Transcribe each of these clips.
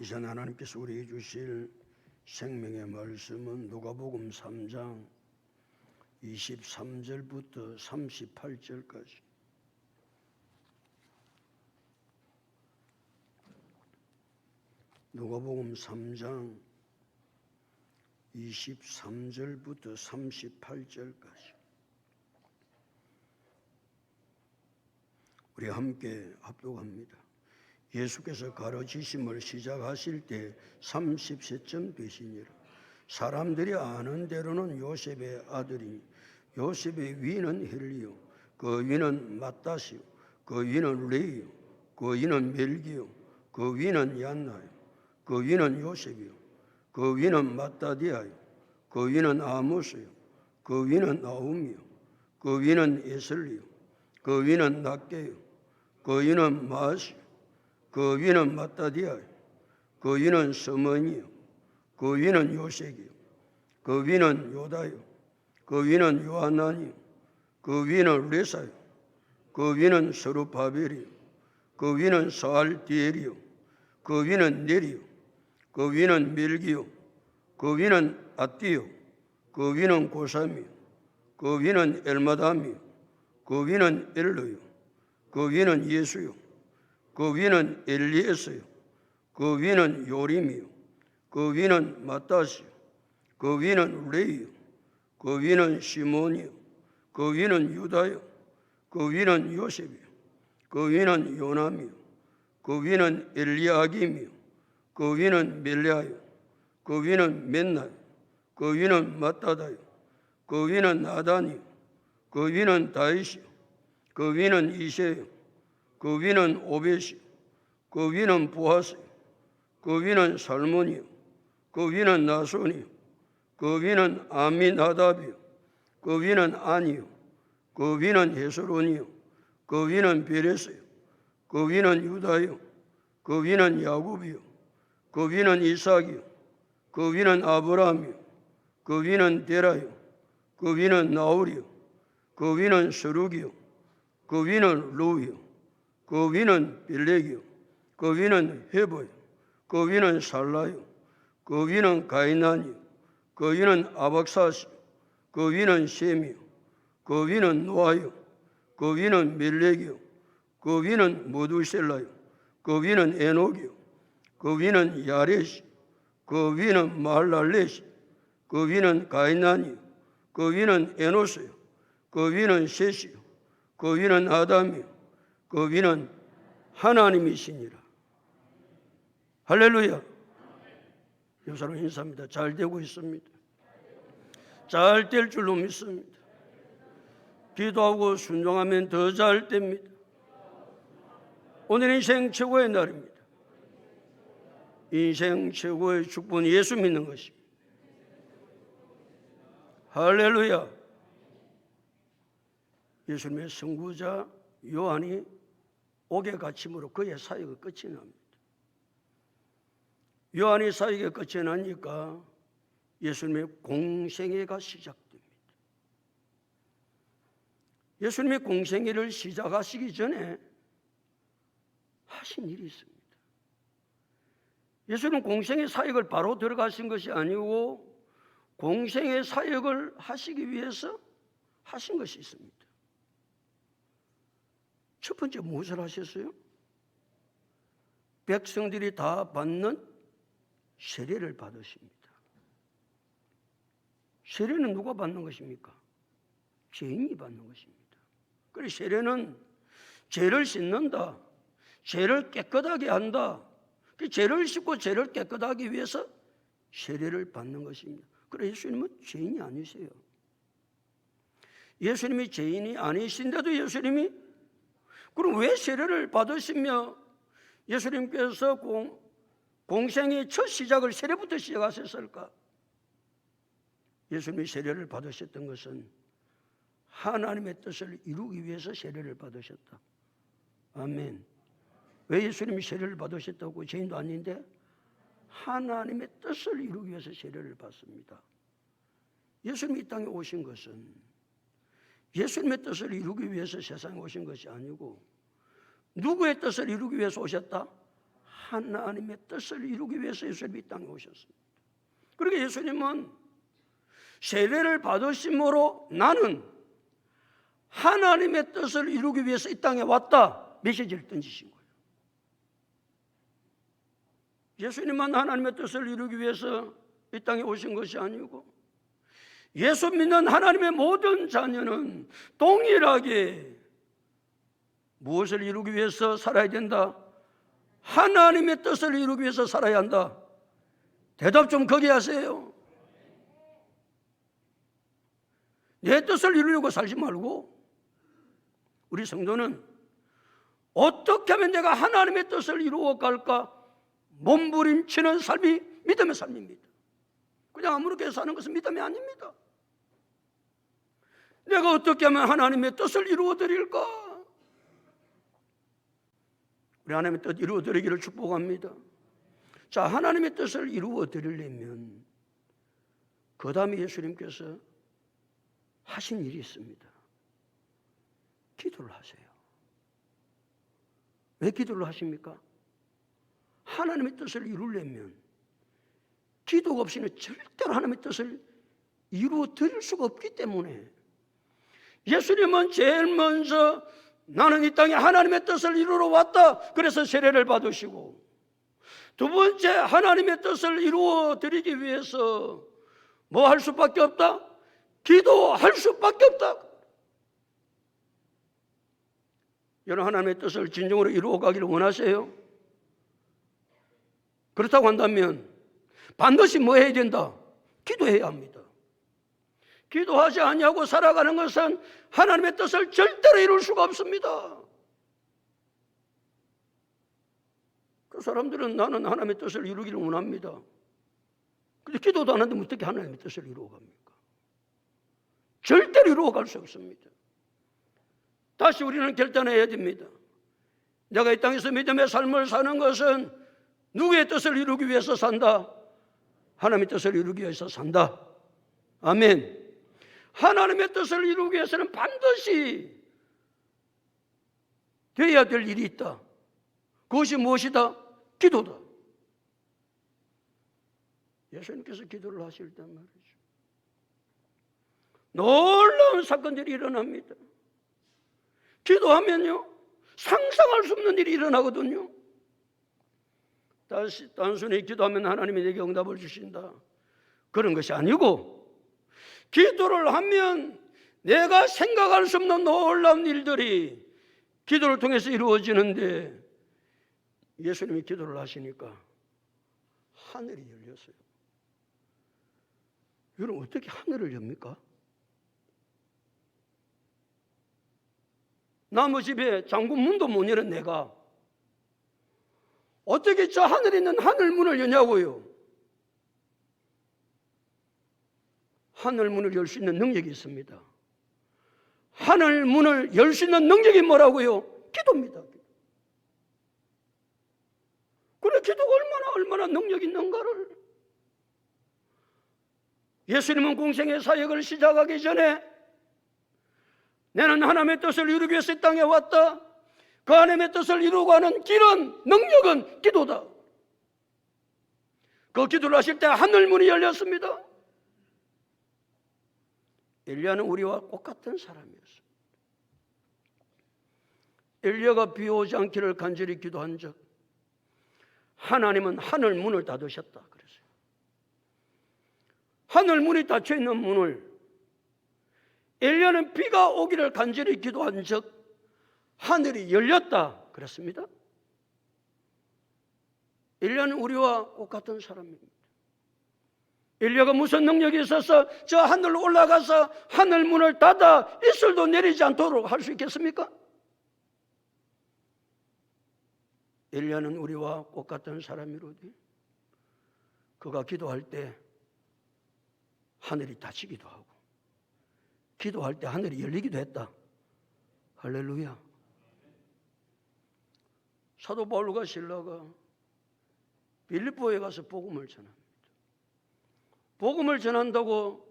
이전 하나님께서 우리에게 주실 생명의 말씀은 누가복음 3장 23절부터 38절까지. 누가복음 3장 23절부터 38절까지. 우리 함께 합독합니다. 예수께서 가르치심을 시작하실 때 30세쯤 되시니라. 사람들이 아는 대로는 요셉의 아들이니 요셉의 위는 헬리요, 그 위는 마따시요, 그 위는 레이요, 그 위는 멜기요, 그 위는 얀나요, 그 위는 요셉이요, 그 위는 마따디아요, 그 위는 아모스요, 그 위는 나움이요, 그 위는 에슬리요, 그 위는 낫게요, 그 위는 마시요, 그 위는 마따디아요, 그 위는 서머니요, 그 위는 요색이요, 그 위는 요다요, 그 위는 요하나니요, 그 위는 레사요, 그 위는 스룹바벨이요, 그 위는 사알디엘이요, 그 위는 네리요, 그 위는 멜기요, 그 위는 아띠요, 그 위는 고삼이요, 그 위는 엘마담이요, 그 위는 엘로요, 그 위는 예수요, 그 위는 엘리에스요, 그 위는 요림이요, 그 위는 마따시요, 그 위는 레이요, 그 위는 시몬이요, 그 위는 유다요, 그 위는 요셉이요, 그 위는 요남이요, 그 위는 엘리야김이요, 그 위는 멜레아요, 그 위는 맨나요, 그 위는 마따다요, 그 위는 나단이요, 그 위는 다윗이요, 그 위는 이세요, 그 위는 오벳이요, 그 위는 보아스요, 그 위는 살몬이요, 그 위는 나손이요, 그 위는 아미나답이요, 그 위는 아니요, 그 위는 헤스론이요, 그 위는 베레스요, 그 위는 유다요, 그 위는 야곱이요, 그 위는 이삭이요, 그 위는 아브라함이요, 그 위는 데라요, 그 위는 나홀이요, 그 위는 스룩이요, 그 위는 루이요, 그 위는 빌렉이요, 그 위는 헤보요, 그 위는 살라요, 그 위는 가이난이요, 그 위는 아박사시요, 그 위는 셈이요, 그 위는 노아요, 그 위는 멜렉이요, 그 위는 모두셀라요, 그 위는 에녹이요, 그 위는 야렛이, 그 위는 마할랄렛이, 그 위는 가이난이요, 그 위는 에노스요, 그 위는 셋이요, 그 위는 아담이요, 그 위는 하나님이시니라. 할렐루야. 여러분 인사합니다. 잘 되고 있습니다. 잘 될 줄로 믿습니다. 기도하고 순종하면 더 잘 됩니다. 오늘 인생 최고의 날입니다. 인생 최고의 축복은 예수 믿는 것입니다. 할렐루야. 예수님의 선구자 요한이 옥에 갇힘으로 그의 사역이 끝이 납니다. 요한이 사역이 끝이 나니까 예수님의 공생애가 시작됩니다. 예수님의 공생애를 시작하시기 전에 하신 일이 있습니다. 예수님은 공생애 사역을 바로 들어가신 것이 아니고 공생애 사역을 하시기 위해서 하신 것이 있습니다. 첫 번째 무엇을 하셨어요? 백성들이 다 받는 세례를 받으십니다. 세례는 누가 받는 것입니까? 죄인이 받는 것입니다. 그래서 세례는 죄를 씻는다, 죄를 깨끗하게 한다. 그 죄를 씻고 죄를 깨끗하게 하기 위해서 세례를 받는 것입니다. 그래서 예수님은 죄인이 아니세요. 예수님이 죄인이 아니신데도 예수님이 그럼 왜 세례를 받으시며 예수님께서 공생의 첫 시작을 세례부터 시작하셨을까? 예수님이 세례를 받으셨던 것은 하나님의 뜻을 이루기 위해서 세례를 받으셨다. 아멘. 왜 예수님이 세례를 받으셨다고? 죄인도 아닌데 하나님의 뜻을 이루기 위해서 세례를 받습니다. 예수님이 이 땅에 오신 것은 예수님의 뜻을 이루기 위해서 세상에 오신 것이 아니고 누구의 뜻을 이루기 위해서 오셨다? 하나님의 뜻을 이루기 위해서 예수님이 이 땅에 오셨습니다. 그러니까 예수님은 세례를 받으심으로 나는 하나님의 뜻을 이루기 위해서 이 땅에 왔다 메시지를 던지신 거예요. 예수님만 하나님의 뜻을 이루기 위해서 이 땅에 오신 것이 아니고 예수 믿는 하나님의 모든 자녀는 동일하게 무엇을 이루기 위해서 살아야 된다? 하나님의 뜻을 이루기 위해서 살아야 한다. 대답 좀 거기 하세요. 내 뜻을 이루려고 살지 말고 우리 성도는 어떻게 하면 내가 하나님의 뜻을 이루어 갈까 몸부림치는 삶이 믿음의 삶입니다. 그냥 아무렇게 사는 것은 믿음이 아닙니다. 내가 어떻게 하면 하나님의 뜻을 이루어 드릴까? 우리 하나님의 뜻 이루어 드리기를 축복합니다. 자, 하나님의 뜻을 이루어 드리려면 그 다음에 예수님께서 하신 일이 있습니다. 기도를 하세요. 왜 기도를 하십니까? 하나님의 뜻을 이루려면 기도가 없이는 절대로 하나님의 뜻을 이루어 드릴 수가 없기 때문에 예수님은 제일 먼저 나는 이 땅에 하나님의 뜻을 이루러 왔다. 그래서 세례를 받으시고 두 번째 하나님의 뜻을 이루어 드리기 위해서 뭐 할 수밖에 없다? 기도할 수밖에 없다. 여러분 하나님의 뜻을 진정으로 이루어 가기를 원하세요? 그렇다고 한다면 반드시 뭐 해야 된다? 기도해야 합니다. 기도하지 아니하고 살아가는 것은 하나님의 뜻을 절대로 이룰 수가 없습니다. 그 사람들은 나는 하나님의 뜻을 이루기를 원합니다. 근데 기도도 안 하는데 어떻게 하나님의 뜻을 이루어갑니까? 절대로 이루어갈 수 없습니다. 다시 우리는 결단해야 됩니다. 내가 이 땅에서 믿음의 삶을 사는 것은 누구의 뜻을 이루기 위해서 산다? 하나님의 뜻을 이루기 위해서 산다. 아멘. 하나님의 뜻을 이루기 위해서는 반드시 되어야 될 일이 있다. 그것이 무엇이다? 기도다. 예수님께서 기도를 하실 때 말이죠. 놀라운 사건들이 일어납니다. 기도하면요, 상상할 수 없는 일이 일어나거든요. 단순히 기도하면 하나님이 내게 응답을 주신다. 그런 것이 아니고 기도를 하면 내가 생각할 수 없는 놀라운 일들이 기도를 통해서 이루어지는데 예수님이 기도를 하시니까 하늘이 열렸어요. 여러분 어떻게 하늘을 엽니까? 나무 집에 잠군 문도 못 여는 내가 어떻게 저 하늘에 있는 하늘 문을 여냐고요. 하늘 문을 열 수 있는 능력이 있습니다. 하늘 문을 열 수 있는 능력이 뭐라고요? 기도입니다. 그래 기도가 얼마나 능력 있는가를 예수님은 공생의 사역을 시작하기 전에 나는 하나님의 뜻을 이루기 위해서 이 땅에 왔다. 그 하나님의 뜻을 이루고 하는 길은 능력은 기도다. 그 기도를 하실 때 하늘문이 열렸습니다. 엘리야는 우리와 똑같은 사람이었습니다. 엘리야가 비 오지 않기를 간절히 기도한 적 하나님은 하늘문을 닫으셨다 그랬어요. 하늘문이 닫혀있는 문을 엘리야는 비가 오기를 간절히 기도한 적 하늘이 열렸다 그랬습니다. 엘리야는 우리와 똑같은 사람입니다. 엘리야가 무슨 능력이 있어서 저 하늘로 올라가서 하늘 문을 닫아 이슬도 내리지 않도록 할 수 있겠습니까? 엘리야는 우리와 똑같은 사람이로되 그가 기도할 때 하늘이 닫히기도 하고 기도할 때 하늘이 열리기도 했다. 할렐루야. 사도 바울과 실라가 빌립보에 가서 복음을 전합니다. 복음을 전한다고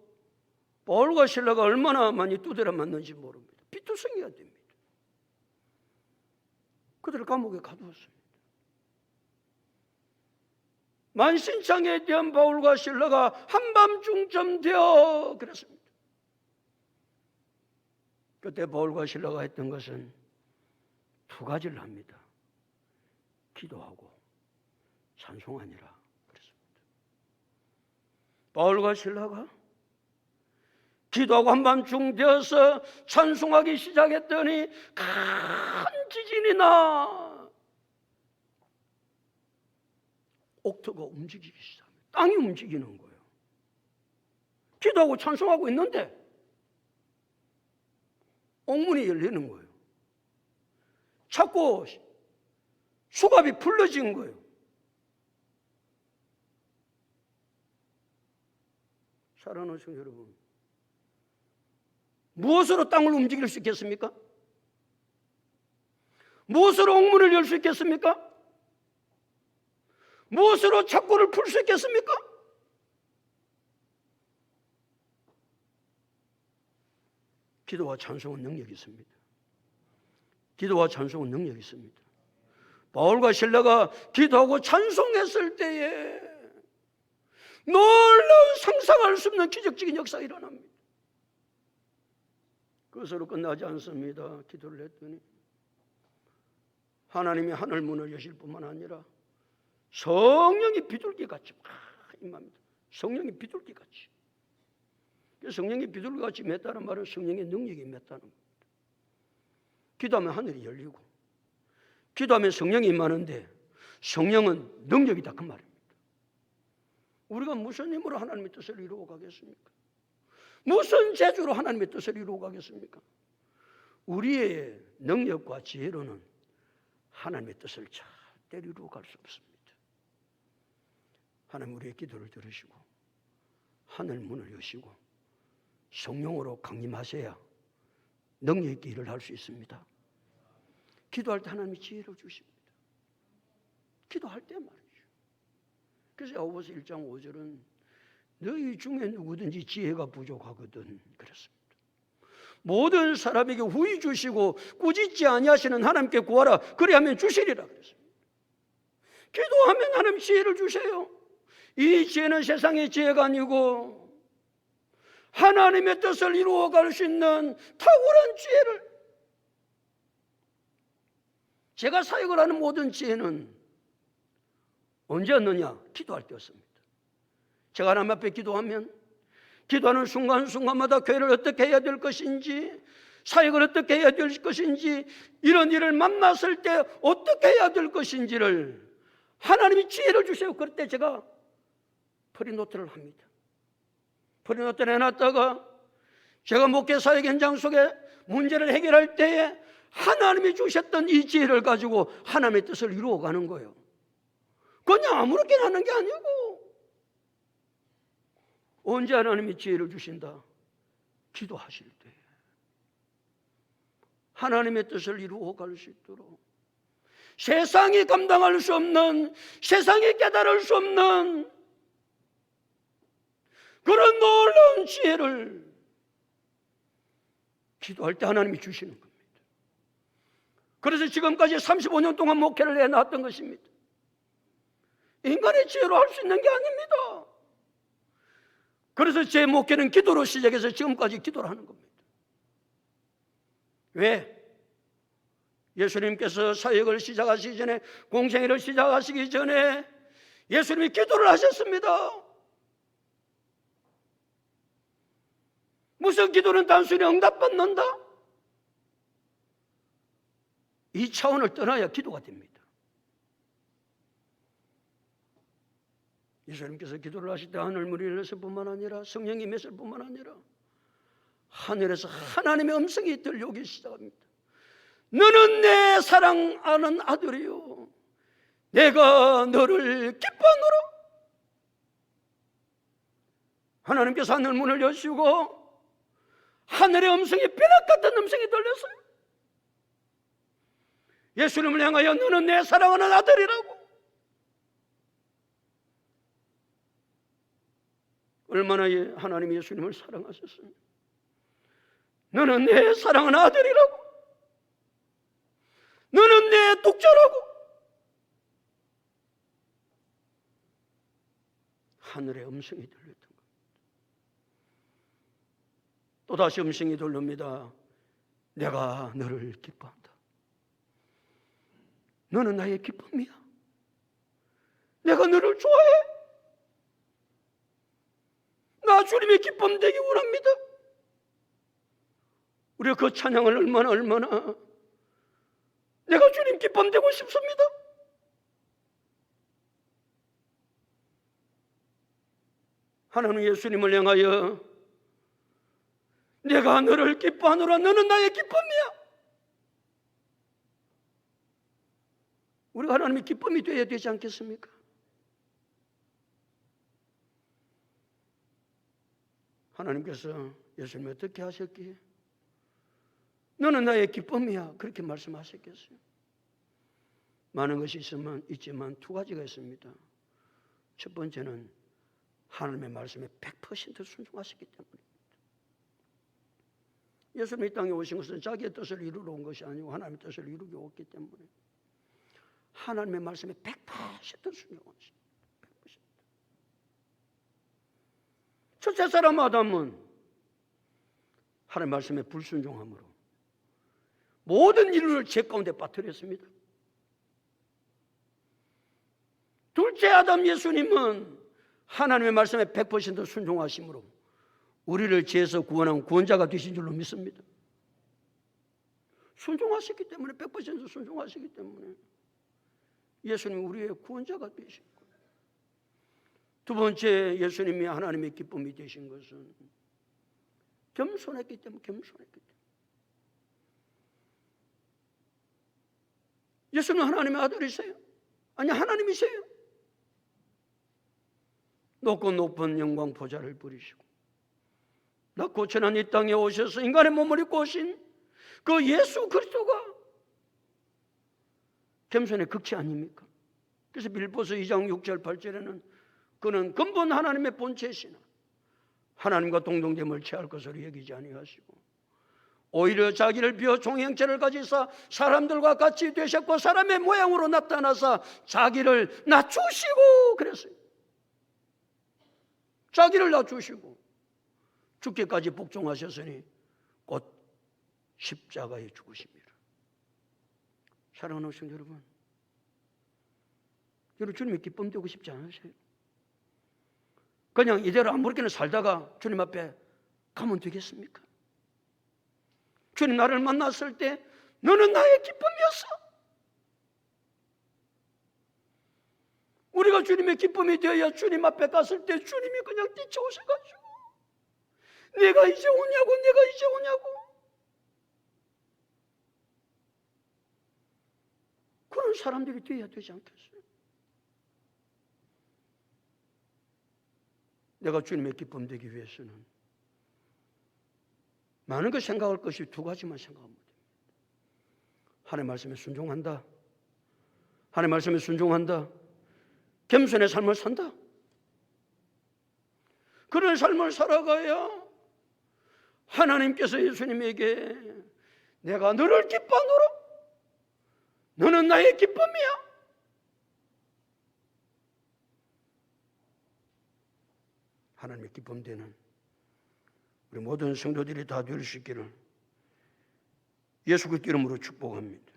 바울과 실라가 얼마나 많이 두드려 맞는지 모릅니다. 피투성이가 됩니다. 그들을 감옥에 가두었습니다. 만신창에 대한 바울과 실라가 한밤중쯤 되어 그랬습니다. 그때 바울과 실라가 했던 것은 두 가지를 합니다. 기도하고 찬송하니라 그랬습니다. 바울과 실라가 기도하고 한밤중 되어서 찬송하기 시작했더니 큰 지진이 나 옥토가 움직이기 시작합니다. 땅이 움직이는 거예요. 기도하고 찬송하고 있는데 옥문이 열리는 거예요. 자꾸 수갑이 풀러진 거예요. 사랑하는 성도 여러분, 무엇으로 땅을 움직일 수 있겠습니까? 무엇으로 옥문을 열 수 있겠습니까? 무엇으로 착고를 풀 수 있겠습니까? 기도와 찬송은 능력이 있습니다. 기도와 찬송은 능력이 있습니다. 바울과 실라가 기도하고 찬송했을 때에 놀라운 상상할 수 없는 기적적인 역사가 일어납니다. 그것으로 끝나지 않습니다. 기도를 했더니 하나님이 하늘 문을 여실 뿐만 아니라 성령이 비둘기같이 임합니다. 성령이 비둘기같이. 성령이 비둘기같이 맺다는 말은 성령의 능력이 맺다는 겁니다. 기도하면 하늘이 열리고 기도하면 성령이 임하는데 성령은 능력이다 그 말입니다. 우리가 무슨 힘으로 하나님의 뜻을 이루어 가겠습니까? 무슨 재주로 하나님의 뜻을 이루어 가겠습니까? 우리의 능력과 지혜로는 하나님의 뜻을 절대 이루어 갈 수 없습니다. 하나님 우리의 기도를 들으시고 하늘 문을 여시고 성령으로 강림하셔야 능력 있게 일을 할 수 있습니다. 기도할 때 하나님이 지혜를 주십니다. 기도할 때 말이죠. 그래서 야고보서 1장 5절은 너희 중에 누구든지 지혜가 부족하거든 그랬습니다. 모든 사람에게 후히 주시고 꾸짖지 아니하시는 하나님께 구하라 그리하면 주시리라 그랬습니다. 기도하면 하나님 지혜를 주세요. 이 지혜는 세상의 지혜가 아니고 하나님의 뜻을 이루어갈 수 있는 탁월한 지혜를, 제가 사역을 하는 모든 지혜는 언제 얻느냐? 기도할 때였습니다. 제가 하나님 앞에 기도하면 기도하는 순간순간마다 교회를 어떻게 해야 될 것인지, 사역을 어떻게 해야 될 것인지, 이런 일을 만났을 때 어떻게 해야 될 것인지를 하나님이 지혜를 주세요. 그럴 때 제가 프리노트를 합니다. 프리노트를 해놨다가 제가 목회 사역 현장 속에 문제를 해결할 때에 하나님이 주셨던 이 지혜를 가지고 하나님의 뜻을 이루어가는 거예요. 그냥 아무렇게나 하는 게 아니고, 언제 하나님이 지혜를 주신다? 기도하실 때 하나님의 뜻을 이루어갈 수 있도록, 세상이 감당할 수 없는, 세상이 깨달을 수 없는 그런 놀라운 지혜를 기도할 때 하나님이 주시는 겁니다. 그래서 지금까지 35년 동안 목회를 해놨던 것입니다. 인간의 지혜로 할 수 있는 게 아닙니다. 그래서 제 목회는 기도로 시작해서 지금까지 기도를 하는 겁니다. 왜? 예수님께서 사역을 시작하시기 전에, 공생애를 시작하시기 전에 예수님이 기도를 하셨습니다. 무슨 기도는 단순히 응답받는다? 이 차원을 떠나야 기도가 됩니다. 예수님께서 기도를 하실 때 하늘문이 열렸을 뿐만 아니라 성령이 임했을 뿐만 아니라 하늘에서 하나님의 음성이 들려오기 시작합니다. 너는 내 사랑하는 아들이요, 내가 너를 기뻐하노라. 하나님께서 하늘문을 여시고 하늘의 음성이 벼락 같은 음성이 들렸어요. 예수님을 향하여 너는 내 사랑하는 아들이라고. 얼마나 하나님이 예수님을 사랑하셨습니까? 너는 내 사랑하는 아들이라고. 너는 내 독자라고. 하늘의 음성이 들렸던 겁니다. 또다시 음성이 들립니다. 내가 너를 기뻐한다. 너는 나의 기쁨이야. 내가 너를 좋아해. 나 주님의 기쁨 되기 원합니다. 우리가 그 찬양을 얼마나 내가 주님 기쁨 되고 싶습니다. 하나님 예수님을 향하여 내가 너를 기뻐하노라. 너는 나의 기쁨이야. 우리가 하나님의 기쁨이 되어야 되지 않겠습니까? 하나님께서 예수님이 어떻게 하셨기에 너는 나의 기쁨이야 그렇게 말씀하셨겠어요? 많은 것이 있지만 두 가지가 있습니다. 첫 번째는 하나님의 말씀에 100% 순종하셨기 때문입니다. 예수님이 이 땅에 오신 것은 자기의 뜻을 이루러 온 것이 아니고 하나님의 뜻을 이루기 왔기 때문에 하나님의 말씀에 100% 순종하십니다. 100%. 첫째 사람 아담은 하나님의 말씀에 불순종함으로 모든 인류를 죄 가운데 빠뜨렸습니다. 둘째 아담 예수님은 하나님의 말씀에 100% 순종하심으로 우리를 죄에서 구원한 구원자가 되신 줄로 믿습니다. 순종하셨기 때문에 100% 순종하시기 때문에 예수님이 우리의 구원자가 되신 거예요. 두 번째 예수님이 하나님의 기쁨이 되신 것은 겸손했기 때문에 예수님은 하나님의 아들이세요? 아니 하나님이세요. 높고 높은 영광 보좌를 부리시고 낮고 천한 이 땅에 오셔서 인간의 몸을 입고 오신 그 예수 그리스도가 겸손의 극치 아닙니까? 그래서 빌보서 2장 6절 8절에는 그는 근본 하나님의 본체시나 하나님과 동등됨을 취할 것으로 여기지 아니하시고 오히려 자기를 비워 종형체를 가지사 사람들과 같이 되셨고 사람의 모양으로 나타나사 자기를 낮추시고 그랬어요. 자기를 낮추시고 죽기까지 복종하셨으니 곧 십자가에 죽으십니다. 사랑하는 성도 여러분, 주님의 기쁨 되고 싶지 않으세요? 그냥 이대로 아무렇게나 살다가 주님 앞에 가면 되겠습니까? 주님 나를 만났을 때 너는 나의 기쁨이었어. 우리가 주님의 기쁨이 되어야 주님 앞에 갔을 때 주님이 그냥 뛰쳐오셔가지고 내가 이제 오냐고 그런 사람들이 되어야 되지 않겠어요? 내가 주님의 기쁨 되기 위해서는 많은 걸 생각할 것이 두 가지만 생각하면 됩니다. 하나님의 말씀에 순종한다. 하나님의 말씀에 순종한다. 겸손의 삶을 산다. 그런 삶을 살아가야 하나님께서 예수님에게 내가 너를 기뻐하노라. 너는 나의 기쁨이야. 하나님의 기쁨 되는 우리 모든 성도들이 다 될 수 있기를 예수 그리스도 이름으로 축복합니다.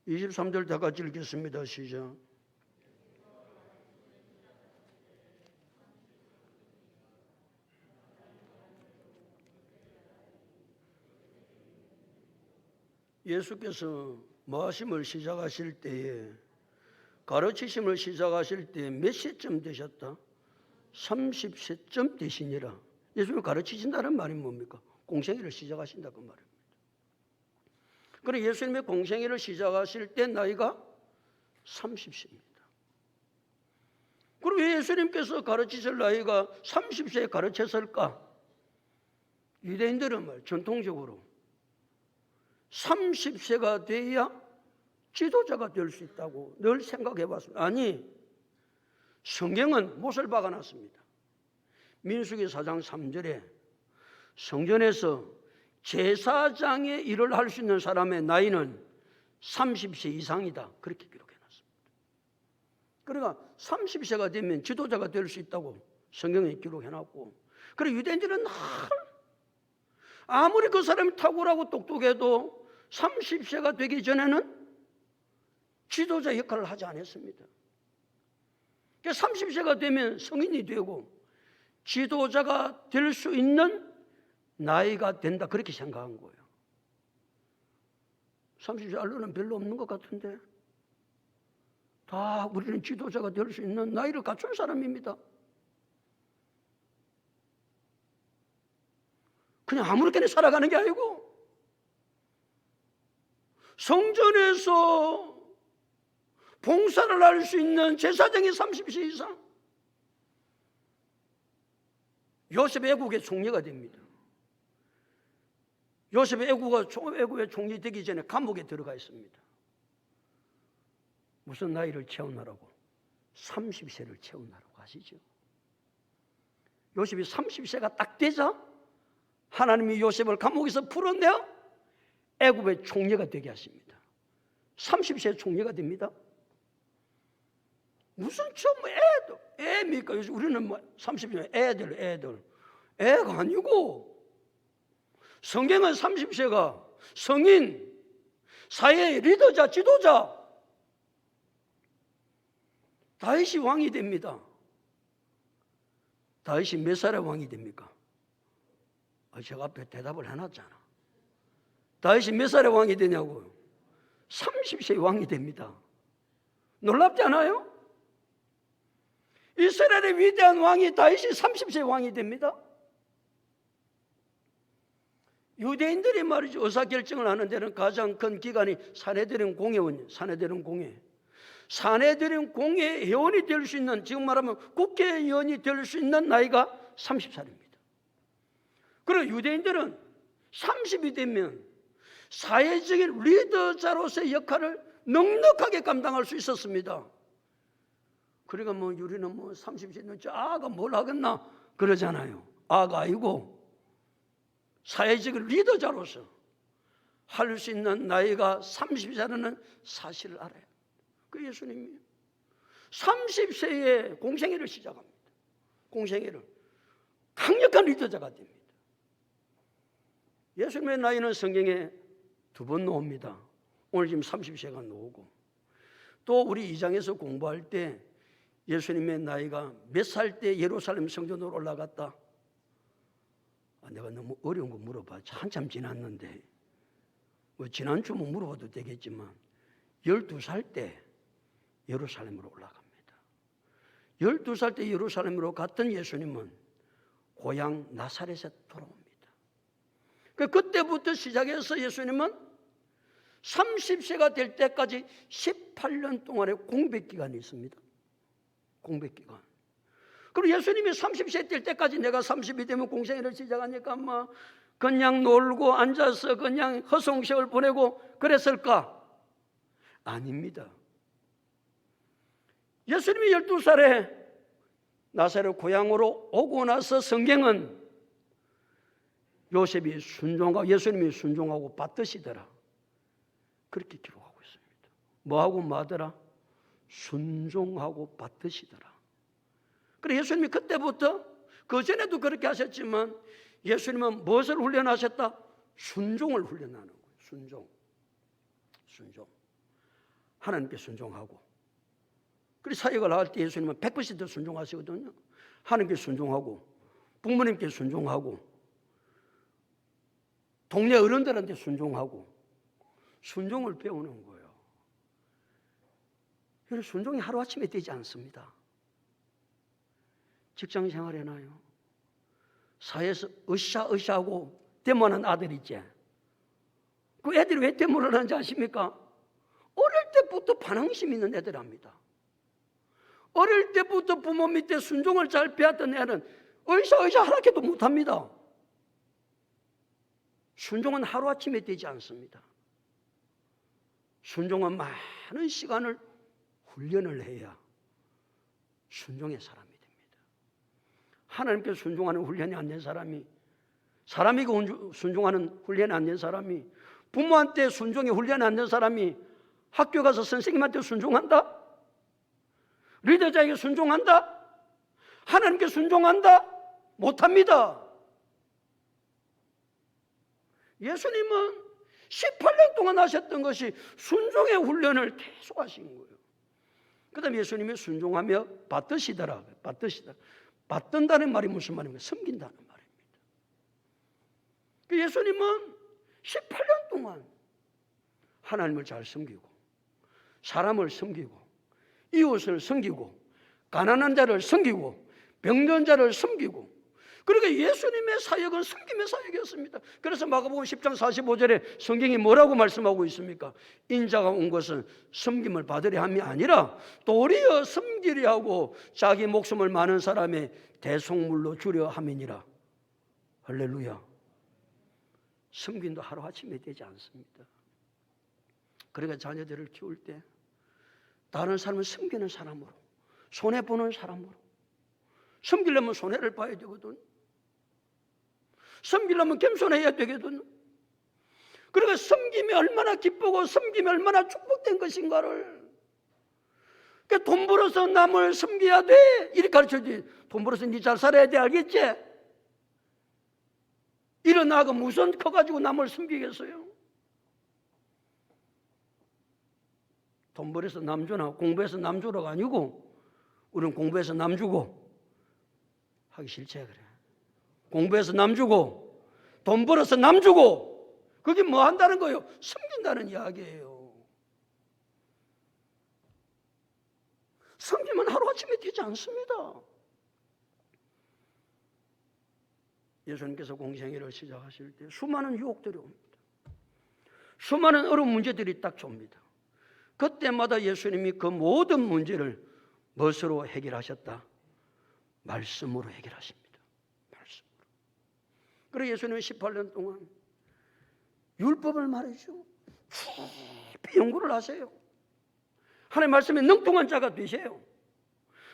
23절 다 같이 읽겠습니다. 시작. 예수께서 모하심을 시작하실 때에 가르치심을 시작하실 때 몇 세쯤 되셨다? 30세쯤 되시니라. 예수님을 가르치신다는 말이 뭡니까? 공생애를 시작하신다 그 말입니다. 그럼 예수님의 공생애를 시작하실 때 나이가 30세입니다. 그럼 왜 예수님께서 가르치실 나이가 30세에 가르쳤을까? 유대인들은 말 전통적으로 30세가 돼야 지도자가 될 수 있다고 늘 생각해 왔습니다. 아니, 성경은 못을 박아놨습니다. 민수기 4장 3절에 성전에서 제사장의 일을 할 수 있는 사람의 나이는 30세 이상이다. 그렇게 기록해놨습니다. 그러니까 30세가 되면 지도자가 될 수 있다고 성경에 기록해놨고, 그리고 유대인들은 아무리 그 사람이 탁월하고 똑똑해도 30세가 되기 전에는 지도자 역할을 하지 않았습니다. 그러니까 30세가 되면 성인이 되고 지도자가 될 수 있는 나이가 된다, 그렇게 생각한 거예요. 30세 알로는 별로 없는 것 같은데 다 우리는 지도자가 될 수 있는 나이를 갖춘 사람입니다. 그냥 아무렇게나 살아가는 게 아니고 성전에서 봉사를 할 수 있는 제사장이 30세 이상. 요셉 애국의 총리가 됩니다. 요셉 애국의 총리 되기 전에 감옥에 들어가 있습니다. 무슨 나이를 채우느라고? 30세를 채우느라고 하시죠. 요셉이 30세가 딱 되자 하나님이 요셉을 감옥에서 풀어내어 애국의 총리가 되게 하십니다. 30세 총리가 됩니다. 무슨 애입니까? 우리는 뭐 30세 애들. 애가 아니고 성경은 30세가 성인, 사회의 리더자, 지도자. 다윗이 왕이 됩니다. 다윗이 몇 살에 왕이 됩니까? 제가 앞에 대답을 해놨잖아. 다윗이 몇 살에 왕이 되냐고요? 30세에 왕이 됩니다. 놀랍지 않아요? 이스라엘의 위대한 왕이 다윗이 30세에 왕이 됩니다. 유대인들이 말이죠, 의사결정을 하는 데는 가장 큰 기관이 산헤드린 공회원이에요. 산헤드린 공회. 산헤드린 공회 회원이 될 수 있는, 지금 말하면 국회의원이 될 수 있는 나이가 30살입니다. 그리고 유대인들은 30이 되면 사회적인 리더자로서의 역할을 넉넉하게 감당할 수 있었습니다. 그러니까 뭐 우리는 뭐 30세 넘지 아가 뭘 하겠나 그러잖아요. 아가 아니고 사회적인 리더자로서 할 수 있는 나이가 30세라는 사실을 알아요. 그 예수님이 30세에 공생애를 시작합니다. 공생애를 강력한 리더자가 됩니다. 예수님의 나이는 성경에 2번 나옵니다. 오늘 지금 30세가 나오고, 또 우리 2장에서 공부할 때 예수님의 나이가 몇 살 때 예루살렘 성전으로 올라갔다? 내가 너무 어려운 거 물어봐. 한참 지났는데 뭐 지난주면 물어봐도 되겠지만 12살 때 예루살렘으로 올라갑니다. 12살 때 예루살렘으로 갔던 예수님은 고향 나사렛에 돌아옵니다. 그때부터 시작해서 예수님은 30세가 될 때까지 18년 동안의 공백기간이 있습니다. 공백기간. 그리고 예수님이 30세 될 때까지 내가 30이 되면 공생애를 시작하니까 뭐 그냥 놀고 앉아서 그냥 허송세월 보내고 그랬을까? 아닙니다. 예수님이 12살에 나사렛 고향으로 오고 나서 성경은 요셉이 순종하고 예수님이 순종하고 받드시더라, 그렇게 기록하고 있습니다. 뭐하고 뭐하더라? 순종하고 받드시더라. 그래 예수님이 그때부터, 그 전에도 그렇게 하셨지만 예수님은 무엇을 훈련하셨다? 순종을 훈련하는 거예요. 순종. 하나님께 순종하고. 그리고 사역을 할 때 예수님은 100% 순종하시거든요. 하나님께 순종하고, 부모님께 순종하고, 동네 어른들한테 순종하고, 순종을 배우는 거예요. 순종이 하루아침에 되지 않습니다. 직장 생활해놔요. 사회에서 으쌰으쌰하고 데모하는 아들 있지. 그 애들이 왜 데모를 하는지 아십니까? 어릴 때부터 반항심 있는 애들합니다. 어릴 때부터 부모 밑에 순종을 잘 배웠던 애는 으쌰으쌰 하라해도 못합니다. 순종은 하루아침에 되지 않습니다. 순종은 많은 시간을 훈련을 해야 순종의 사람이 됩니다. 하나님께 순종하는 훈련이 안 된 사람이, 사람이 순종하는 훈련이 안 된 사람이, 부모한테 순종의 훈련이 안 된 사람이 학교 가서 선생님한테 순종한다? 리더자에게 순종한다? 하나님께 순종한다? 못합니다. 예수님은 18년 동안 하셨던 것이 순종의 훈련을 계속 하신 거예요. 그 다음에 예수님이 순종하며 받드시더라. 받든다는 말이 무슨 말입니까? 섬긴다는 말입니다. 예수님은 18년 동안 하나님을 잘 섬기고, 사람을 섬기고, 이웃을 섬기고, 가난한 자를 섬기고, 병든 자를 섬기고, 그러니까 예수님의 사역은 섬김의 사역이었습니다. 그래서 마가복음 10장 45절에 성경이 뭐라고 말씀하고 있습니까? 인자가 온 것은 섬김을 받으려 함이 아니라 도리어 섬기려 하고 자기 목숨을 많은 사람의 대속물로 주려 함이니라. 할렐루야. 섬김도 하루아침에 되지 않습니다. 그러니까 자녀들을 키울 때 다른 사람을 섬기는 사람으로, 손해보는 사람으로, 섬기려면 손해를 봐야 되거든. 섬기려면 겸손해야 되거든. 그러니까 섬김이 얼마나 기쁘고 섬김이 얼마나 축복된 것인가를, 그러니까 돈 벌어서 남을 섬겨야 돼 이렇게 가르쳐주지. 돈 벌어서 니 잘 살아야 돼, 알겠지? 일어나고 무슨 커가지고 남을 섬기겠어요? 돈 벌어서 남 주나 공부해서 남 주라가 아니고, 우리는 공부해서 남 주고 하기 싫지 그래. 공부해서 남 주고 돈 벌어서 남 주고, 그게 뭐 한다는 거예요? 섬긴다는 이야기예요. 섬기면 하루아침에 되지 않습니다. 예수님께서 공생애를 시작하실 때 수많은 유혹들이 옵니다. 수많은 어려운 문제들이 딱 옵니다. 그때마다 예수님이 그 모든 문제를 무엇으로 해결하셨다? 말씀으로 해결하십니다. 말씀으로. 그래서 예수님은 18년 동안 율법을 말이죠. 깊이 연구를 하세요. 하나님의 말씀에 능통한 자가 되세요.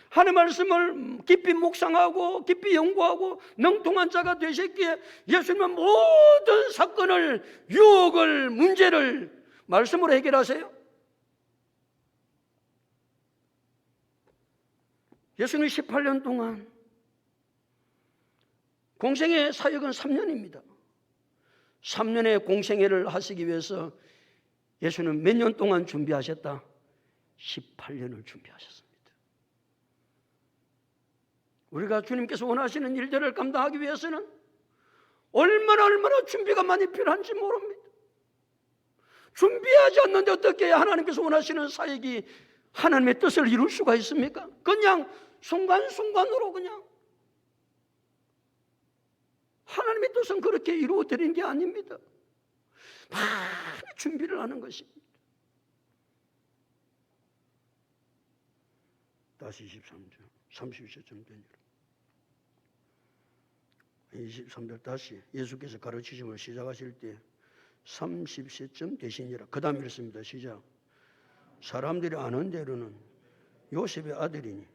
하나님의 말씀을 깊이 묵상하고 깊이 연구하고 능통한 자가 되셨기에 예수님은 모든 사건을, 유혹을, 문제를 말씀으로 해결하세요. 예수님이 18년 동안, 공생애 사역은 3년입니다. 3년의 공생애를 하시기 위해서 예수는 몇 년 동안 준비하셨다? 18년을 준비하셨습니다. 우리가 주님께서 원하시는 일들을 감당하기 위해서는 얼마나 준비가 많이 필요한지 모릅니다. 준비하지 않는데 어떻게 하나님께서 원하시는 사역이 하나님의 뜻을 이룰 수가 있습니까? 그냥 순간순간으로 그냥. 하나님의 뜻은 그렇게 이루어드리는 게 아닙니다. 많이 준비를 하는 것입니다. 다시 23절 32절쯤 되니까 23절 다시 예수께서 가르치심을 시작하실 때 30세쯤 되시니라. 그 다음 읽습니다. 시작. 사람들이 아는 대로는 요셉의 아들이니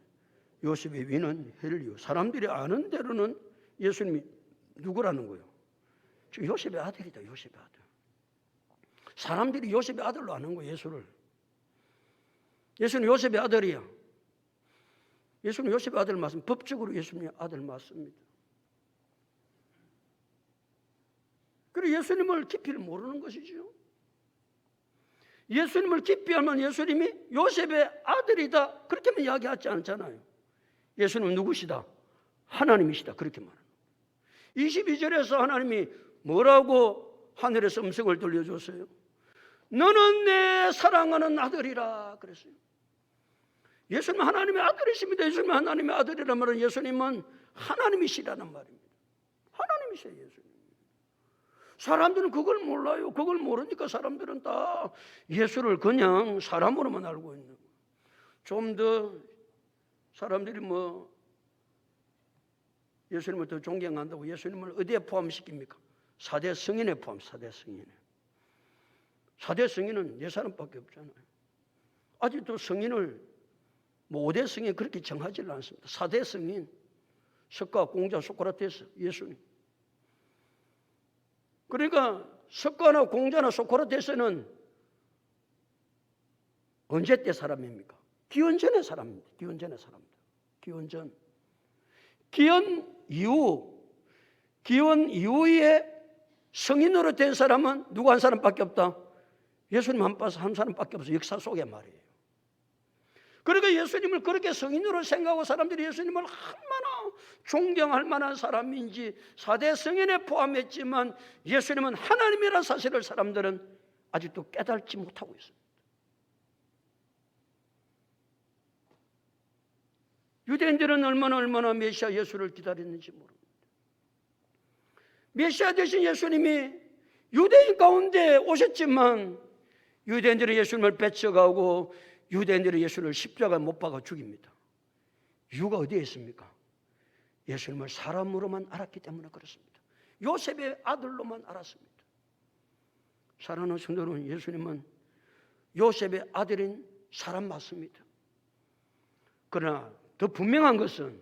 요셉의 위는 헬리오. 사람들이 아는 대로는 예수님이 누구라는 거예요? 지금 요셉의 아들이다. 요셉의 아들. 사람들이 요셉의 아들로 아는 거예요. 예수를. 예수는 요셉의 아들이야. 예수는 요셉의 아들 맞습니다. 법적으로 예수님의 아들 맞습니다. 그리고 예수님을 깊이를 모르는 것이죠. 예수님을 깊이 알면 예수님이 요셉의 아들이다 그렇게만 이야기하지 않잖아요. 예수님은 누구시다? 하나님이시다 그렇게 말합니다. 22절에서 하나님이 뭐라고 하늘에서 음성을 들려줬어요? 너는 내 사랑하는 아들이라 그랬어요. 예수님은 하나님의 아들이십니다. 예수님은 하나님의 아들이라면 예수님은 하나님이시라는 말입니다. 하나님이세요. 예수님. 사람들은 그걸 몰라요. 그걸 모르니까 사람들은 다 예수를 그냥 사람으로만 알고 있는 거예요. 좀 더 사람들이 뭐 예수님을 더 존경한다고 예수님을 어디에 포함시킵니까? 4대 성인에 포함. 4대 성인에. 4대 성인은 4사람밖에 없잖아요. 아직도 성인을 뭐 5대 성인 그렇게 정하지 않습니다. 4대 성인. 석가, 공자, 소크라테스, 예수님. 그러니까 석가나 공자나 소크라테스는 언제 때 사람입니까? 기원 전의 사람입니다. 기원 전의 사람들. 기원 전. 기원 이후에 성인으로 된 사람은 누구 한 사람밖에 없다? 예수님 한 사람밖에 없어. 역사 속에 말이에요. 그러니까 예수님을 그렇게 성인으로 생각하고 사람들이 예수님을 얼마나 존경할 만한 사람인지 4대 성인에 포함했지만 예수님은 하나님이라는 사실을 사람들은 아직도 깨닫지 못하고 있습니다. 유대인들은 얼마나 메시아 예수를 기다렸는지 모릅니다. 메시아 되신 예수님이 유대인 가운데 오셨지만 유대인들은 예수님을 뺏어가고 유대인들은 예수를 십자가에 못 박아 죽입니다. 이유가 어디에 있습니까? 예수님을 사람으로만 알았기 때문에 그렇습니다. 요셉의 아들로만 알았습니다. 사랑하는 성도 여러분, 예수님은 요셉의 아들인 사람 맞습니다. 그러나 더 분명한 것은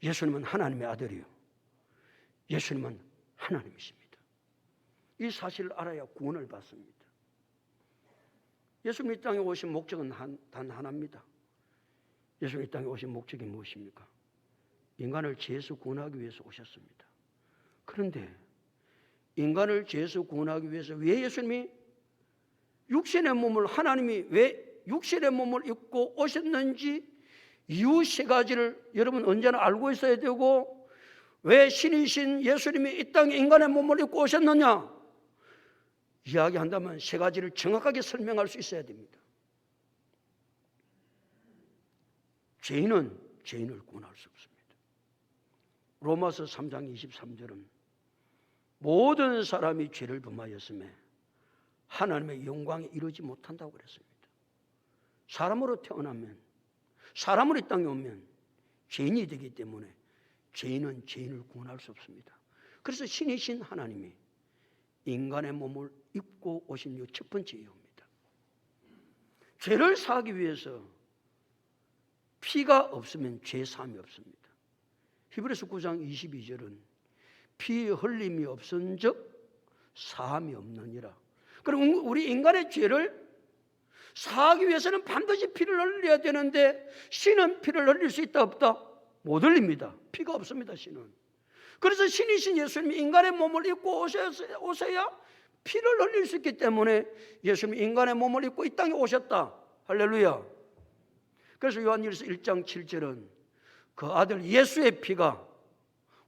예수님은 하나님의 아들이요, 예수님은 하나님이십니다. 이 사실을 알아야 구원을 받습니다. 예수님 이 땅에 오신 목적은 단 하나입니다. 예수님 이 땅에 오신 목적이 무엇입니까? 인간을 죄에서 구원하기 위해서 오셨습니다. 그런데 인간을 죄에서 구원하기 위해서 왜 예수님이 육신의 몸을, 하나님이 왜 육신의 몸을 입고 오셨는지 이유 세 가지를 여러분 언제나 알고 있어야 되고, 왜 신이신 예수님이 이 땅에 인간의 몸을 입고 오셨느냐 이야기한다면 세 가지를 정확하게 설명할 수 있어야 됩니다. 죄인은 죄인을 구원할 수 없습니다. 로마서 3장 23절은 모든 사람이 죄를 범하였음에 하나님의 영광에 이르지 못한다고 그랬습니다. 사람으로 태어나면, 사람으로 이 땅에 오면 죄인이 되기 때문에 죄인은 죄인을 구원할 수 없습니다. 그래서 신이신 하나님이 인간의 몸을 입고 오신 이 첫 번째 이유입니다. 죄를 사하기 위해서 피가 없으면 죄 사함이 없습니다. 히브리서 9장 22절은 피 흘림이 없은즉 사함이 없느니라. 그럼 우리 인간의 죄를 사하기 위해서는 반드시 피를 흘려야 되는데 신은 피를 흘릴 수 있다 없다? 못 흘립니다. 피가 없습니다. 신은. 그래서 신이신 예수님이 인간의 몸을 입고 오셔야 피를 흘릴 수 있기 때문에 예수님이 인간의 몸을 입고 이 땅에 오셨다. 할렐루야. 그래서 요한일서 1장 7절은 그 아들 예수의 피가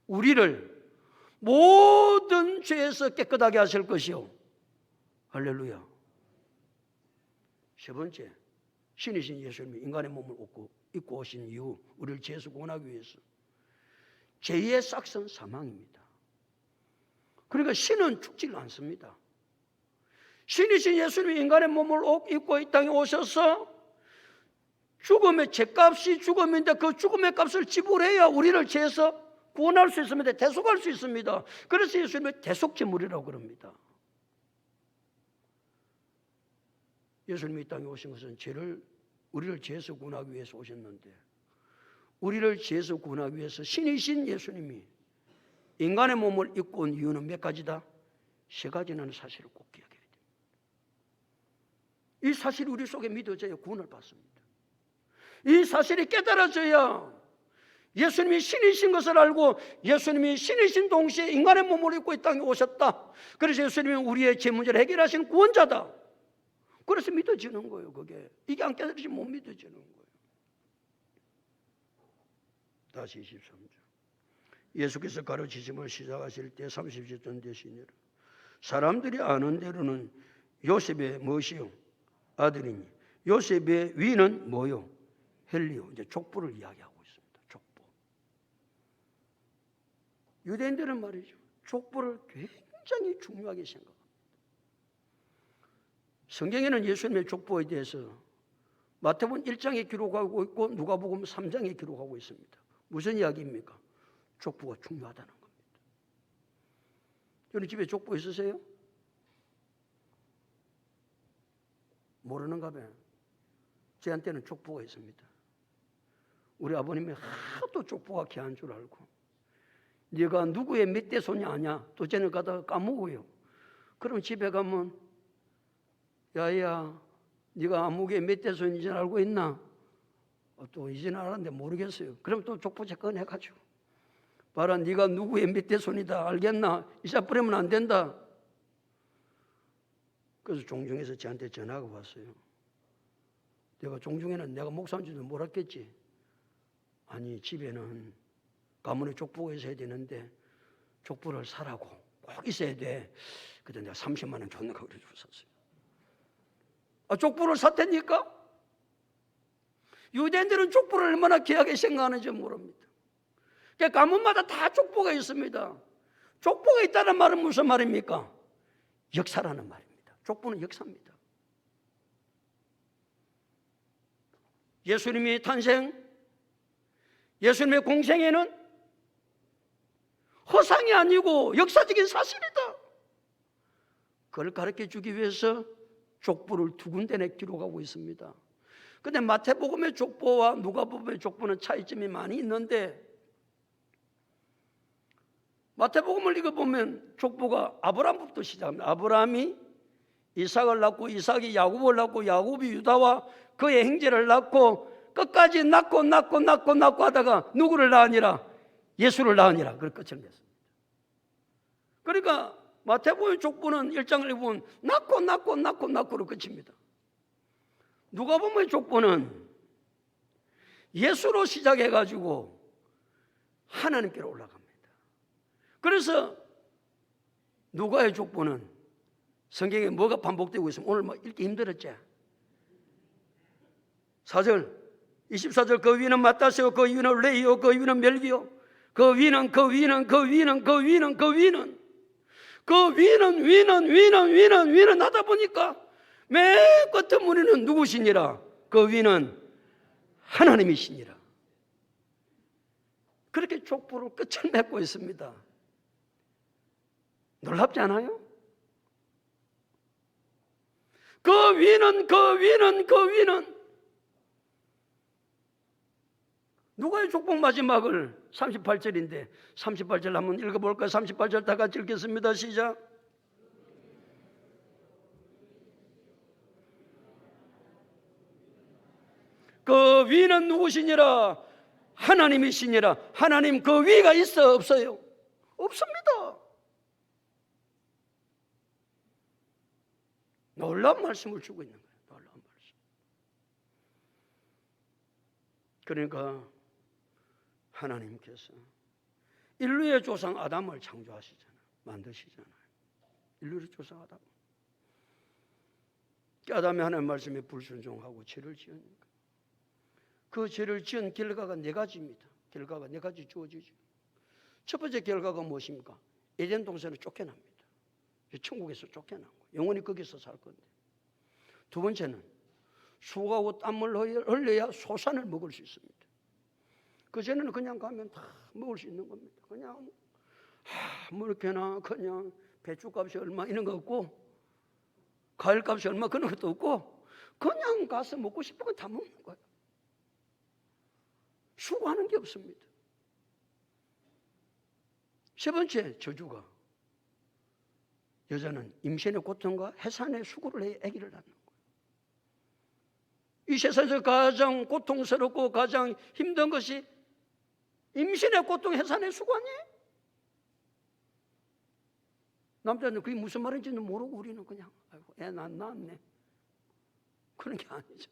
우리를 모든 죄에서 깨끗하게 하실 것이요. 할렐루야. 세 번째, 신이신 예수님이 인간의 몸을 입고 오신 이유, 우리를 죄에서 구원하기 위해서. 죄의 싹은 사망입니다. 그러니까 신은 죽지를 않습니다. 신이신 예수님이 인간의 몸을 입고 이 땅에 오셔서 죽음의 죄값이 죽음인데 그 죽음의 값을 지불해야 우리를 죄에서 구원할 수 있습니다. 대속할 수 있습니다. 그래서 예수님이 대속제물이라고 그럽니다. 예수님이 이 땅에 오신 것은 우리를 죄에서 구원하기 위해서 오셨는데, 우리를 죄에서 구원하기 위해서 신이신 예수님이 인간의 몸을 입고 온 이유는 몇 가지다? 세 가지라는 사실을 꼭 기억해야 됩니다. 이 사실이 우리 속에 믿어져야 구원을 받습니다. 이 사실이 깨달아져야 예수님이 신이신 것을 알고 예수님이 신이신 동시에 인간의 몸을 입고 이 땅에 오셨다. 그래서 예수님이 우리의 죄 문제를 해결하신 구원자다. 그래서 믿어지는 거예요. 그게 이게 안 깨달으시면 못 믿어지는 거예요. 다시 23절. 예수께서 가르치심을 시작하실 때 30년 되시니라. 사람들이 아는 대로는 요셉의 무엇이요? 아들이니 요셉의 위는 뭐요? 헬리오. 이제 족보를 이야기하고 있습니다. 족보. 유대인들은 말이죠, 족보를 굉장히 중요하게 생각합니다. 성경에는 예수님의 족보에 대해서 마태복음 1장에 기록하고 있고 누가복음 3장에 기록하고 있습니다. 무슨 이야기입니까? 족보가 중요하다는 겁니다. 여러분 집에 족보 있으세요? 모르는가 봐요. 저한테는 족보가 있습니다. 우리 아버님이 하도 족보가 귀한 줄 알고, 네가 누구의 몇 대 손이 아냐? 또 쟤는 가다가 까먹어요. 그럼 집에 가면 야야, 네가 아무개 몇 대 손인지 알고 있나? 또 이제는 알았는데 모르겠어요. 그럼 또 족보제 꺼내가지고 봐라, 네가 누구의 밑에 손이다, 알겠나? 이자 뿌리면 안 된다. 그래서 종중에서 저한테 전화가 왔어요. 내가 종중에는 내가 목사인 줄도 몰랐겠지. 아니, 집에는 가문의 족보가 있어야 되는데 족보를 사라고 꼭 있어야 돼. 그때 내가 30만 원 줬는가 그래 줬었어요. 족보를 샀다니까? 유대인들은 족보를 얼마나 귀하게 생각하는지 모릅니다. 그러니까 가문마다 다 족보가 있습니다. 족보가 있다는 말은 무슨 말입니까? 역사라는 말입니다. 족보는 역사입니다. 예수님의 탄생, 예수님의 공생애는 허상이 아니고 역사적인 사실이다. 그걸 가르쳐주기 위해서 족보를 두 군데나 기록하고 있습니다. 그런데 마태복음의 족보와 누가복음의 족보는 차이점이 많이 있는데, 마태복음을 읽어보면 족보가 아브라함부터 시작합니다. 아브라함이 이삭을 낳고 이삭이 야곱을 낳고 야곱이 유다와 그의 형제를 낳고 끝까지 낳고 하다가 누구를 낳으니라? 예수를 낳으니라. 그걸 끝을 냈습니다. 그러니까 마태복음의 족보는 1장을 보면 낳고로 끝입니다. 누가복음의 족보는 예수로 시작해가지고 하나님께로 올라갑니다. 그래서 누가의 족보는 성경에 뭐가 반복되고 있으면 오늘 뭐 읽기 힘들었지? 4절 24절 그 위는 마따세요, 그 위는 레이요, 그 위는 멜기요, 그 위는 하다 보니까 맨 끝에 무리는 누구시니라? 그 위는 하나님이시니라. 그렇게 족보로 끝을 맺고 있습니다. 놀랍지 않아요? 그 위는 누가의 족보 마지막을 38절인데 38절 한번 읽어볼까요? 38절 다 같이 읽겠습니다. 시작. 그 위는 누구시니라? 하나님이시니라. 하나님 그 위가 있어 없어요? 없습니다. 놀라운 말씀을 주고 있는 거예요. 놀라운 말씀. 그러니까 하나님께서 인류의 조상 아담을 창조하시잖아요. 만드시잖아요. 인류의 조상 아담. 아담이 하나님 말씀에 불순종하고 죄를 지으니까 그 죄를 지은 결과가 네 가지입니다. 결과가 네 가지 주어지죠. 첫 번째 결과가 무엇입니까? 에덴 동산을 쫓겨납니다. 천국에서 쫓겨난 거예요. 영원히 거기서 살 건데. 두 번째는 수고하고 땀을 흘려야 소산을 먹을 수 있습니다. 그전에는 그냥 가면 다 먹을 수 있는 겁니다. 그냥 뭐 이렇게나 그냥 배추값이 얼마 이런 거 없고 과일값이 얼마 그런 것도 없고 그냥 가서 먹고 싶은 건 다 먹는 거예요. 수고하는 게 없습니다. 세 번째 저주가 여자는 임신의 고통과 해산의 수고를 해 아기를 낳는 거예요. 이 세상에서 가장 고통스럽고 가장 힘든 것이 임신의 고통, 해산의 수고 아니에요? 남자는 그게 무슨 말인지는 모르고 우리는 그냥 아이고 애 낳았네 그런 게 아니죠.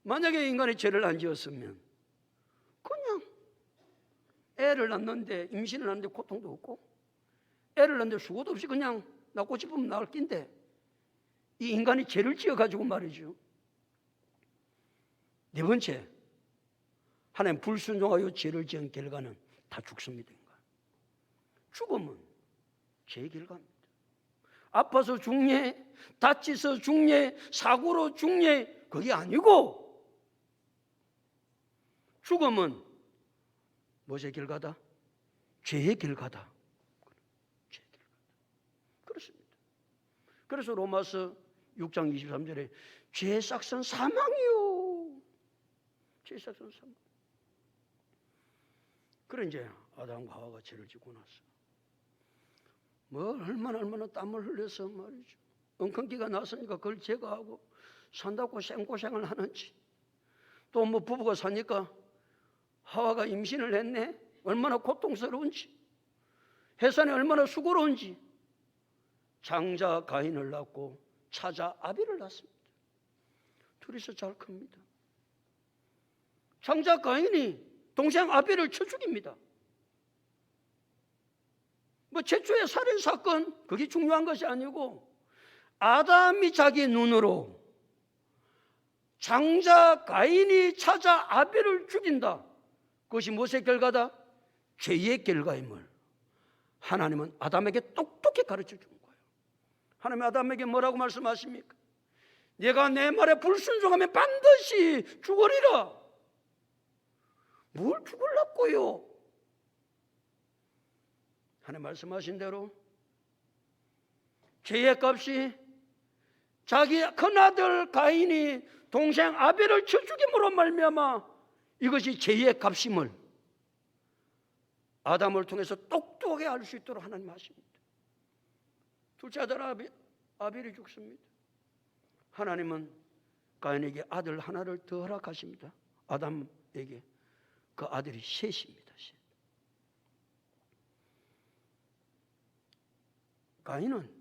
만약에 인간이 죄를 안 지었으면 그냥 애를 낳는데 임신을 낳는데 고통도 없고 애를 낳는데 수고도 없이 그냥 낳고 싶으면 낳을 낀데 이 인간이 죄를 지어가지고 말이죠. 네 번째, 하나님 불순종하여 죄를 지은 결과는 다 죽습니다. 인간. 죽음은 죄의 결과입니다. 아파서 죽냐, 다치서 죽냐, 사고로 죽냐, 그게 아니고 죽음은 무엇의 결과다? 죄의 결과다. 죄의 결과다. 그렇습니다. 그래서 로마서 6장 23절에 죄의 삭은 사망이요. 죄의 삭은 사망. 그래 이제 아담과 하와가 죄를 짓고 나서 뭐 얼마나 땀을 흘려서 말이죠. 엉겅기가 났으니까 그걸 제거하고 산다고 생고생을 하는지 또 뭐 부부가 사니까 하와가 임신을 했네. 얼마나 고통스러운지, 해산이 얼마나 수고로운지 장자 가인을 낳고 차자 아벨을 낳습니다. 둘이서 잘 큽니다. 장자 가인이 동생 아벨을 쳐 죽입니다. 뭐 최초의 살인 사건 그게 중요한 것이 아니고 아담이 자기 눈으로 장자 가인이 차자 아벨을 죽인다. 그것이 무엇의 결과다? 죄의 결과임을 하나님은 아담에게 똑똑히 가르쳐 준 거예요. 하나님 아담에게 뭐라고 말씀하십니까? 내가 내 말에 불순종하면 반드시 죽으리라. 뭘 죽으려고요? 하나님 말씀하신 대로 죄의 값이 자기 큰아들 가인이 동생 아벨을 쳐 죽임으로 말미암아 이것이 죄의 값임을 아담을 통해서 똑똑하게 알 수 있도록 하나님 하십니다. 둘째 아들 아벨이 죽습니다. 하나님은 가인에게 아들 하나를 더 허락하십니다. 아담에게 그 아들이 셋입니다. 셋. 가인은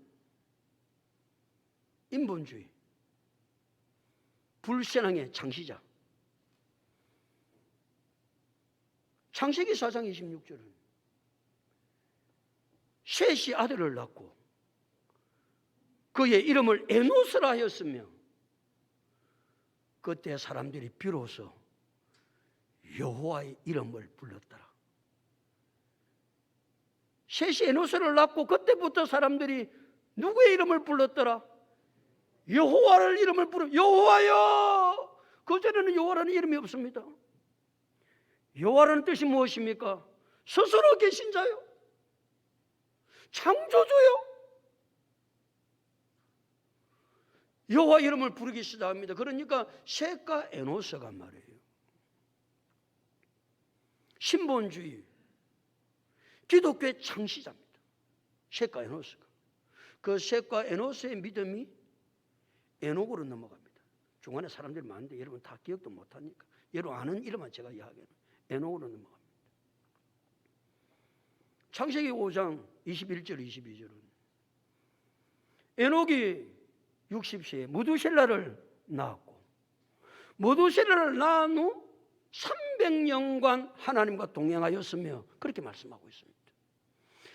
인본주의, 불신앙의 창시자. 창세기 4장 26절은 셋이 아들을 낳고 그의 이름을 에노스라 하였으며 그때 사람들이 비로소 여호와의 이름을 불렀더라. 셋이 에노스를 낳고 그때부터 사람들이 누구의 이름을 불렀더라? 여호와를 이름을 부르. 여호와여. 그전에는 여호와라는 이름이 없습니다. 여호와라는 뜻이 무엇입니까? 스스로 계신 자요, 창조주요. 여호와 이름을 부르기 시작합니다. 그러니까 셋과 에노스가 말이에요. 신본주의, 기독교의 창시자입니다. 셋과 에노스가. 그 셋과 에노스의 믿음이 에녹으로 넘어갑니다. 중간에 사람들이 많은데 여러분 다 기억도 못하니까 여러분 아는 이름만 제가 이야기하는 에녹으로 넘어갑니다. 창세기 5장 21절 22절은 에녹이 60세에 무두셀라를 낳았고 무두셀라를 낳은 후 300년간 하나님과 동행하였으며 그렇게 말씀하고 있습니다.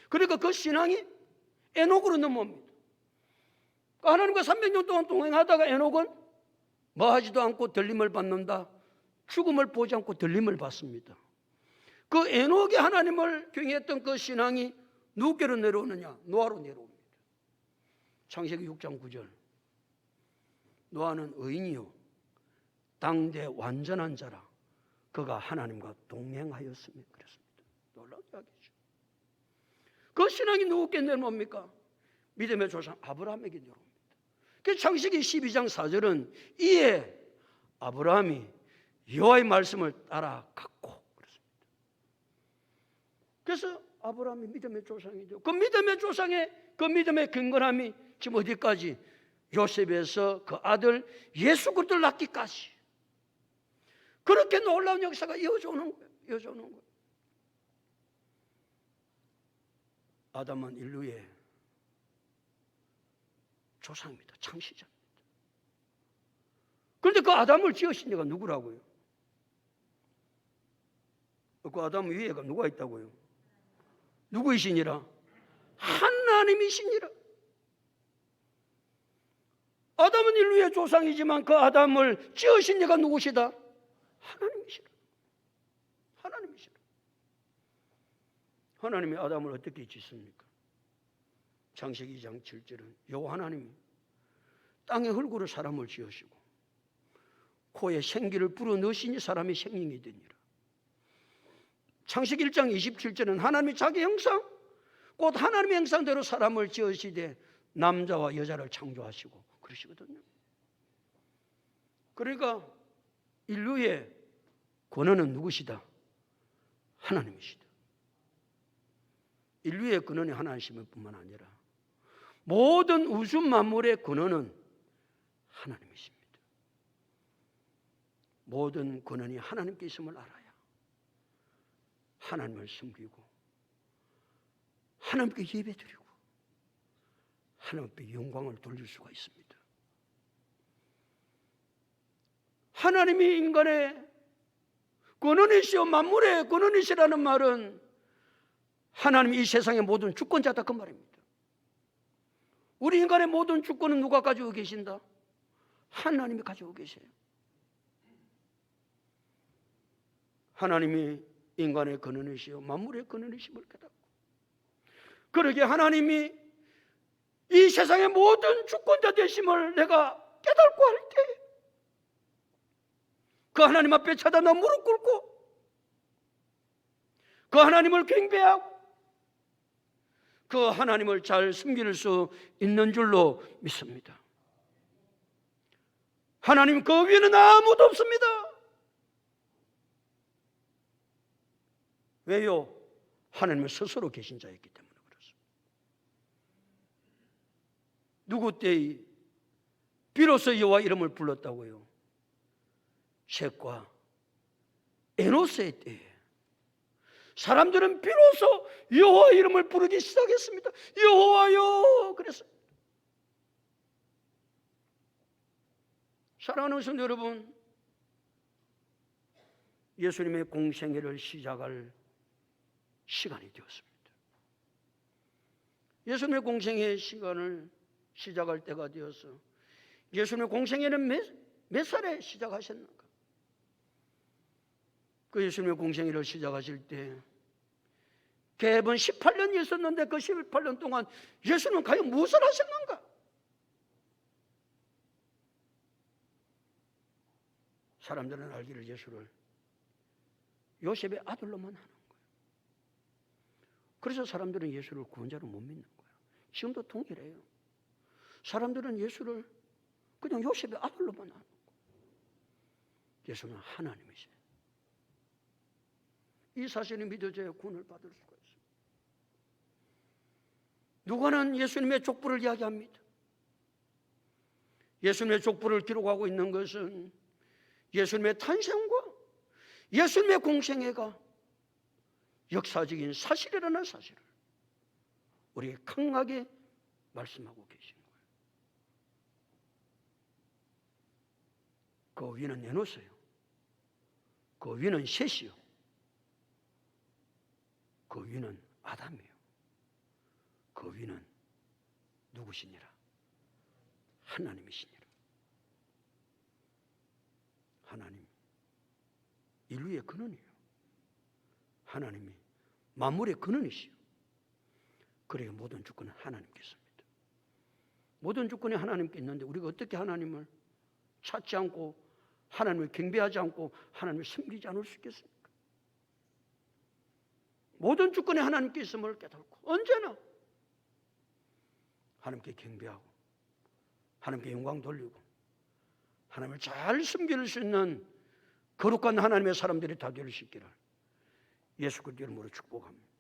그러니까 그 신앙이 에녹으로 넘어옵니다. 하나님과 300년 동안 동행하다가 에녹은 뭐 하지도 않고 들림을 받는다. 죽음을 보지 않고 들림을 받습니다. 그 에녹이 하나님을 경외했던 그 신앙이 누구께로 내려오느냐? 노아로 내려옵니다. 창세기 6장 9절. 노아는 의인이요 당대 완전한 자라 그가 하나님과 동행하였으며 그랬습니다. 놀라운 이야기죠. 그 신앙이 누구께 내려옵니까? 믿음의 조상 아브라함에게 내려옵니다. 그 창세기 12장 4절은 이에 아브라함이 여호와의 말씀을 따라갔고 그렇습니다. 그래서 아브라함이 믿음의 조상이죠. 그 믿음의 조상의 그 믿음의 근거함이 지금 어디까지? 요셉에서 그 아들 예수 그리스도를 낳기까지. 그렇게 놀라운 역사가 이어져 오는 거예요. 이어져 오는 거예요. 아담은 인류의 조상입니다. 창시자입니다. 그런데 그 아담을 지으신 이가 누구라고요? 그 아담 위에가 누가 있다고요? 누구이시니라? 하나님이시니라. 아담은 인류의 조상이지만 그 아담을 지으신 이가 누구시다? 하나님이시라. 하나님이시라. 하나님이 아담을 어떻게 짓습니까? 창세기 2장 7절은 여호와 하나님이 땅의 흙으로 사람을 지으시고 코에 생기를 불어넣으시니 사람이 생명이 되니라. 창세기 1장 27절은 하나님이 자기 형상 곧 하나님의 형상대로 사람을 지으시되 남자와 여자를 창조하시고 그러시거든요. 그러니까 인류의 근원은 누구시다? 하나님이시다. 인류의 근원이 하나님이실 뿐만 아니라 모든 우주 만물의 근원은 하나님이십니다. 모든 권한이 하나님께 있음을 알아야 하나님을 섬기고 하나님께 예배드리고 하나님께 영광을 돌릴 수가 있습니다. 하나님이 인간의 근원이시오 만물의 근원이시라는 말은 하나님이 이 세상의 모든 주권자다 그 말입니다. 우리 인간의 모든 주권은 누가 가지고 계신다? 하나님이 가지고 계세요. 하나님이 인간의 근원이시오 만물의 근원이심을 깨닫고, 그러게 하나님이 이 세상의 모든 주권자 되심을 내가 깨닫고 할 때 그 하나님 앞에 찾아나 무릎 꿇고 그 하나님을 경배하고 그 하나님을 잘 섬길 수 있는 줄로 믿습니다. 하나님 그 위에는 아무도 없습니다. 왜요? 하나님은 스스로 계신 자였기 때문에 그렇습니다. 누구 때에 비로소 여호와 이름을 불렀다고요? 셋과 에노스의 때에 사람들은 비로소 여호와 이름을 부르기 시작했습니다. 여호와여 그랬습니다. 사랑하는 성도 여러분, 예수님의 공생애를 시작할 시간이 되었습니다. 예수님의 공생애 시간을 시작할 때가 되어서 예수님의 공생애는 몇 살에 시작하셨는가? 그 예수님의 공생애를 시작하실 때 개번 18년이 있었는데 그 18년 동안 예수님은 과연 무엇을 하셨는가? 사람들은 알기를 예수를 요셉의 아들로만 하는 거예요. 그래서 사람들은 예수를 구원자로 못 믿는 거예요. 지금도 동일해요. 사람들은 예수를 그냥 요셉의 아들로만 하는 거예요. 예수는 하나님이세요. 이 사실이 믿어져야 구원을 받을 수가 있습니다. 누가는 예수님의 족보를 이야기합니다. 예수님의 족보를 기록하고 있는 것은 예수님의 탄생과 예수님의 공생애가 역사적인 사실이라는 사실을 우리에게 강하게 말씀하고 계신 거예요. 그 위는 에노스요, 그 위는 셋이요, 그 위는 아담이요, 그 위는 누구시니라? 하나님이시니라. 하나님, 인류의 근원이에요. 하나님이 만물의 근원이시요. 그러니 모든 주권은 하나님께 있습니다. 모든 주권이 하나님께 있는데 우리가 어떻게 하나님을 찾지 않고 하나님을 경배하지 않고 하나님을 섬기지 않을 수 있겠습니까? 모든 주권이 하나님께 있음을 깨닫고 언제나 하나님께 경배하고 하나님께 영광 돌리고 하나님을 잘 섬길 수 있는 거룩한 하나님의 사람들이 다 될 수 있기를 예수 그리스도 이름으로 축복합니다.